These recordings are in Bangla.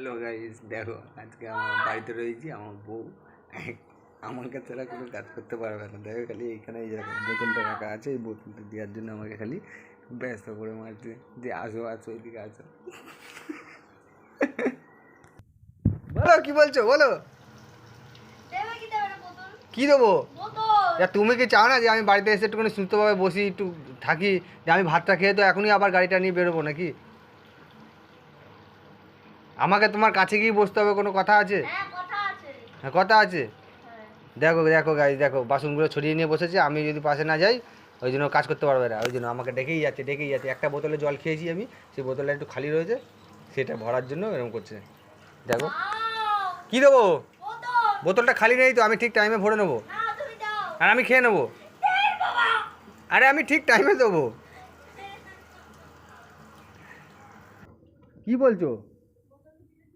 হ্যালো গাইস, দেখো আজকে আমার বাড়িতে রয়েছি। আমার বউ আমাকে ছাড়া কোনো কাজ করতে পারবে না। দেখো খালি এইখানে এই জায়গায় বোতলটা রাখা আছে, এই বোতলটা দেওয়ার জন্য আমাকে খালি ব্যস্ত করে মারছে যে আসো আসো এদিকে আসো। বলো কি বলছো, বলো কি দেবো? তুমি কি চাও না যে আমি বাড়িতে এসে একটুখানি সুস্থভাবে বসি, একটু থাকি, যে আমি ভাতটা খেয়ে তো এখনই আবার গাড়িটা নিয়ে বেরোবো নাকি? আমাকে তোমার কাছে গিয়ে বসতে হবে, কোনো কথা আছে? হ্যাঁ কথা আছে। দেখো দেখো গাইস, দেখো বাসনগুলো ছড়িয়ে নিয়ে বসেছে, আমি যদি পাশে না যাই ওই জন্য কাজ করতে পারবে না। ওই জন্য আমাকে ডেকেই যাচ্ছে। একটা বোতলে জল খেয়েছি আমি, সেই বোতলটা একটু খালি রয়েছে, সেটা ভরার জন্য এরকম করছে। দেখো কি দেবো, বোতলটা খালি নেই তো, আমি ঠিক টাইমে ভরে নেবো আর আমি খেয়ে নেবো। আরে আমি ঠিক টাইমে দেবো। কি বলছো?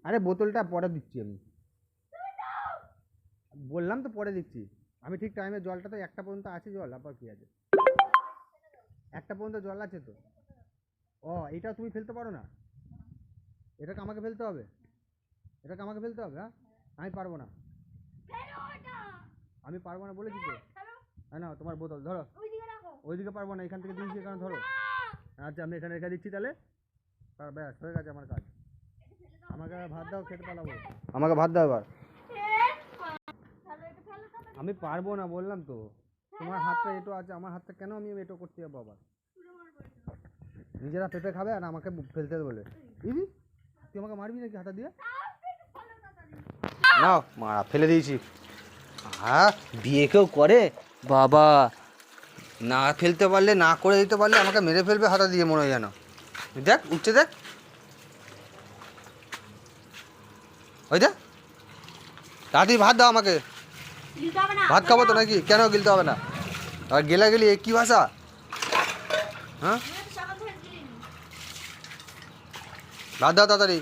আরে বোতলটা পরে দিচ্ছি, আমি বললাম তো পরে দিচ্ছি। আমি ঠিক টাইমে, জলটা তো একটা পর্যন্ত আছে, জল আবার কি আছে, একটা পর্যন্ত জল আছে তো। ও এটা তুমি ফেলতে পারো না, এটাকে আমাকে ফেলতে হবে, হ্যাঁ আমি পারবো না, বলেছি তো। হ্যাঁ না, তোমার বোতল ধরো, ওইদিকে পারবো না, এখান থেকে দিয়েছি, এখানে ধরো। আচ্ছা আমি এখানে রেখে দিচ্ছি তাহলে, ব্যাস হয়ে গেছে আমার কাজ। আমাকে ভাত দাও, খেতে পালাবো, আমাকে ভাত দাও এবার। আমি পারবো না বললাম তো, তোমার হাতটা এটো আছে, আমার হাতটা কেন আমি এটো করতে যাবো আবার? নিজেরা পেঁপে খাবে আর আমাকে ফেলতে বলে। দিদি তুই আমাকে মারবি নাকি হাতা দিয়ে? না মারা, ফেলে দিয়েছি। হ্যাঁ বিয়ে কেউ করে বাবা, না ফেলতে পারলে, না করে দিতে পারলে আমাকে মেরে ফেলবে হাতা দিয়ে, মনে হয় যেন। দেখ উঠছে, দেখ ওই দেখ। তাড়াতাড়ি ভাত দাও আমাকে, ভাত খাবো তো নাকি? কেন গিলতে হবে না? আর গেলা গেলি কি ভাষা? হ্যাঁ ভাত দাও তাড়াতাড়ি।